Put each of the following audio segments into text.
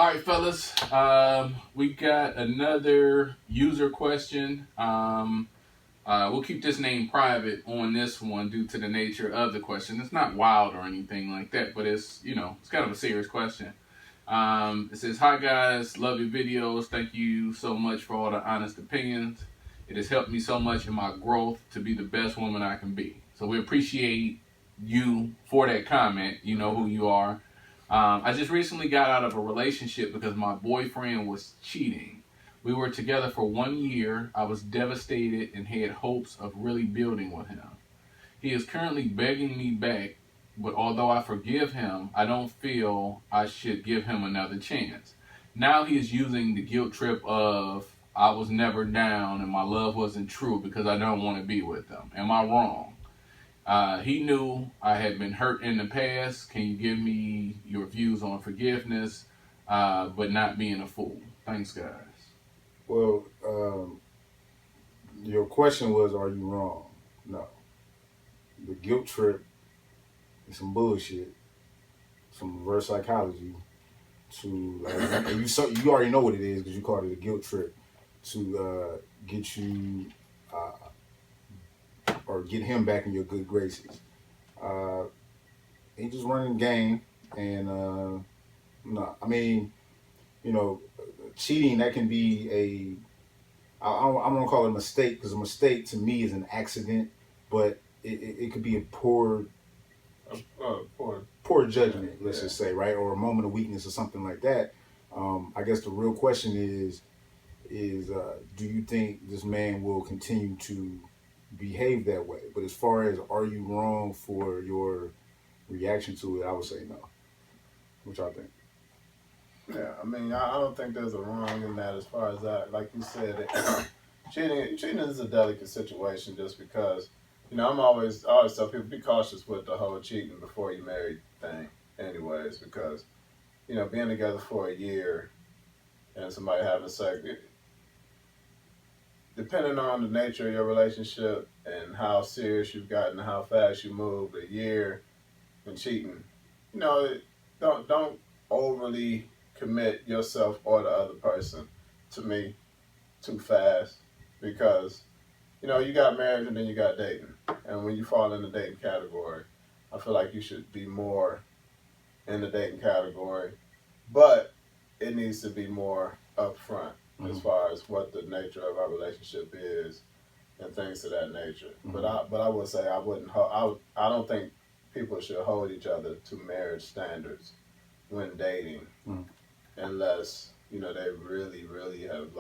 All right, fellas. We got another user question. We'll keep this name private on this one due to the nature of the question. It's not wild or anything like that, but it's kind of a serious question. It says, "Hi guys, love your videos. Thank you so much for all the honest opinions. It has helped me so much in my growth to be the best woman I can be." So we appreciate you for that comment. You know who you are. I just recently got out of a relationship because my boyfriend was cheating. We were together for 1 year. I was devastated and had hopes of really building with him. He is currently begging me back, but although I forgive him, I don't feel I should give him another chance. Now he is using the guilt trip of I was never down and my love wasn't true because I don't want to be with him. Am I wrong? He knew I had been hurt in the past. Can you give me your views on forgiveness, but not being a fool? Thanks, guys. Well, your question was, are you wrong? No. The guilt trip is some bullshit, some reverse psychology to like you already know what it is because you called it a guilt trip to get you or get him back in your good graces. He just running game, and no, I mean, you know, cheating that can be I'm gonna call it a mistake because a mistake to me is an accident, but it could be a poor judgment, let's just say, right, or a moment of weakness or something like that. I guess the real question is do you think this man will continue to behave that way? But as far as are you wrong for your reaction to it, I would say no. What y'all think? Yeah, I mean, I don't think there's a wrong in that as far as that. Like you said, cheating is a delicate situation just because, I always tell people be cautious with the whole cheating before you marry thing, anyways, because, being together for a year and somebody having sex, depending on the nature of your relationship and how serious you've gotten, how fast you move, a year and cheating, don't overly commit yourself or the other person to me too fast because you got marriage and then you got dating, and when you fall in the dating category, I feel like you should be more in the dating category, but it needs to be more upfront as far as what the nature of our relationship is and things of that nature. But I would say I don't think people should hold each other to marriage standards when dating, unless they really have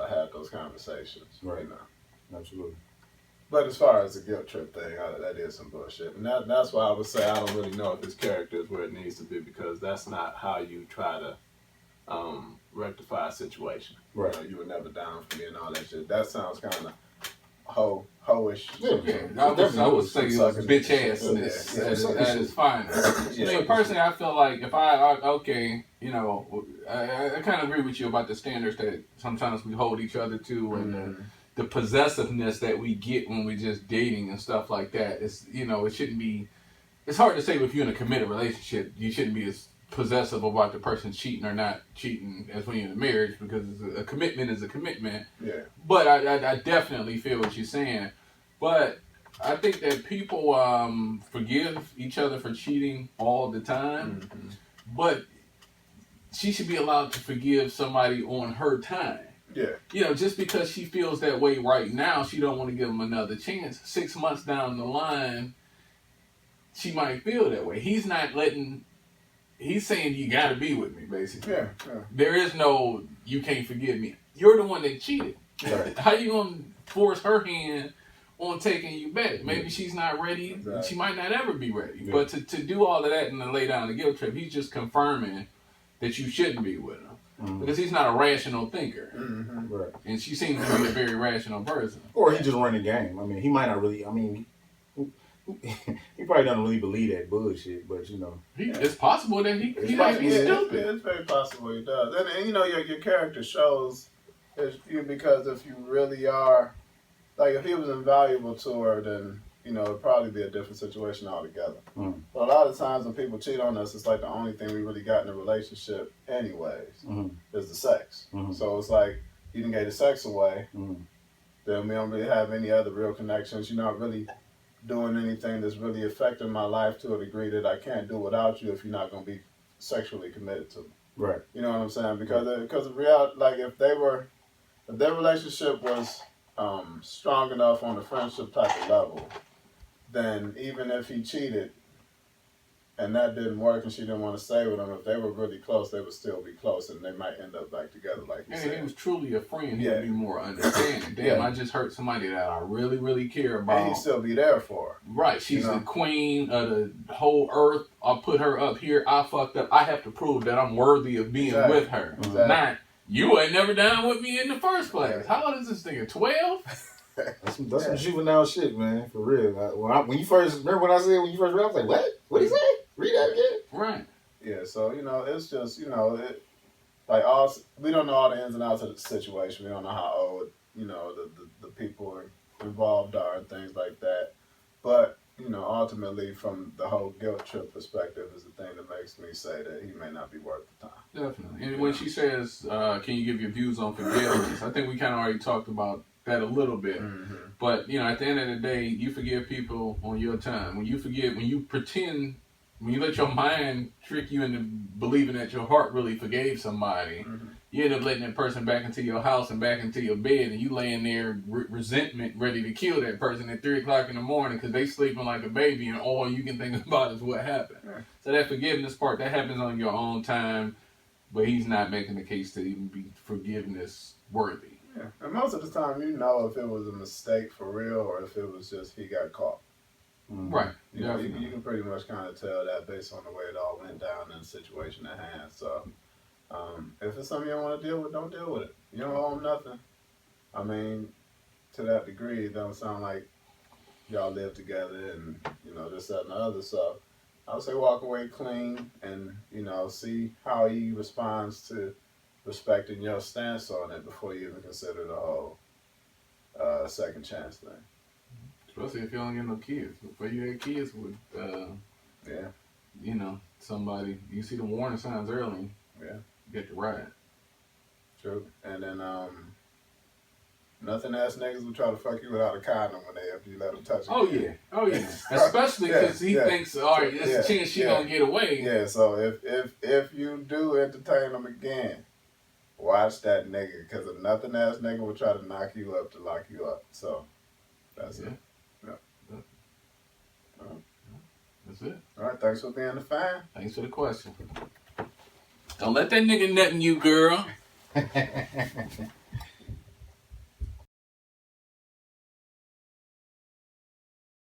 had those conversations. Right. Absolutely. But as far as the guilt trip thing, that is some bullshit, and that's why I would say I don't really know if his character is where it needs to be because that's not how you try to rectify a situation. Right. You were never down for me and all that shit. That sounds kind of hoish. Yeah, I would say it was bitch assness at its finest. I mean, personally, I feel like if I kind of agree with you about the standards that sometimes we hold each other to and the possessiveness that we get when we're just dating and stuff like that. It's it shouldn't be. It's hard to say if you're in a committed relationship, you shouldn't be as possessive about the person cheating or not cheating as when you're in a marriage because a commitment is a commitment. Yeah. But I definitely feel what you're saying. But I think that people forgive each other for cheating all the time. But she should be allowed to forgive somebody on her time. Yeah. Just because she feels that way right now, she don't want to give him another chance. 6 months down the line, she might feel that way. He's saying you gotta be with me, basically. Yeah. There is no you can't forgive me. You're the one that cheated. Right. How you gonna force her hand on taking you back? Maybe she's not ready. Exactly. She might not ever be ready. Yeah. But to do all of that and to lay down the guilt trip, he's just confirming that you shouldn't be with him. Because he's not a rational thinker. Right. And she seems to be a very rational person. Or he just running game. I mean, he might not really, he probably doesn't really believe that bullshit, but it's possible that he might be stupid. It's very possible he does, and your character shows because if you really are if he was invaluable to her, then it'd probably be a different situation altogether. Mm. But a lot of times when people cheat on us, it's like the only thing we really got in a relationship, anyways, is the sex. So it's like you can get the sex away, then we don't really have any other real connections. You're not really doing anything that's really affecting my life to a degree that I can't do without you if you're not going to be sexually committed to me. Right. You know what I'm saying? Because of reality, like if their relationship was strong enough on the friendship type of level, then even if he cheated and that didn't work and she didn't want to stay with him, if they were really close, they would still be close and they might end up back together, like you And said. if he was truly a friend, Yeah. he'd be more understanding. Damn, I just hurt somebody that I really, really care about. And he'd still be there for her. Right, she's You know? the queen of the whole earth. I'll put her up here. I fucked up. I have to prove that I'm worthy of being Exactly. with her. Exactly. Not, you ain't never down with me in the first place. Yeah. How old is this nigga? 12? That's some juvenile shit, man. For real. When you first read, I was like, what? What did he say? Read that again. Right. Yeah, so, it's just, we don't know all the ins and outs of the situation. We don't know how old, the people involved are and things like that. But, ultimately from the whole guilt trip perspective is the thing that makes me say that he may not be worth the time. Definitely. And when she says, can you give your views on forgiveness? I think we kind of already talked about that a little bit. Mm-hmm. But, at the end of the day, you forgive people on your time. When you let your mind trick you into believing that your heart really forgave somebody, you end up letting that person back into your house and back into your bed, and you laying there resentment, ready to kill that person at 3 o'clock in the morning because they sleeping like a baby, and all you can think about is what happened. Yeah. So that forgiveness part, that happens on your own time, but he's not making the case to even be forgiveness worthy. Yeah, and most of the time if it was a mistake for real or if it was just he got caught. Right. You can pretty much kind of tell that based on the way it all went down in the situation at hand. So, if it's something you don't want to deal with, don't deal with it. You don't owe him nothing. I mean, to that degree, it don't sound like y'all live together and, this, that, and the other. So, I would say walk away clean and, see how he responds to respecting your stance on it before you even consider the whole second chance thing. Especially if you don't get no kids. Before you had kids with, somebody, you see the warning signs early. Yeah. Get the ride. True. And then, nothing ass niggas will try to fuck you without a condom after you let them touch you. Oh yeah. Especially because he thinks, all right, there's a chance she gonna get away. Yeah. So if you do entertain them again, watch that nigga, because a nothing ass nigga will try to knock you up to lock you up. So that's it. That's it. All right, thanks for being a fan. Thanks for the question. Don't let that nigga nutting you, girl.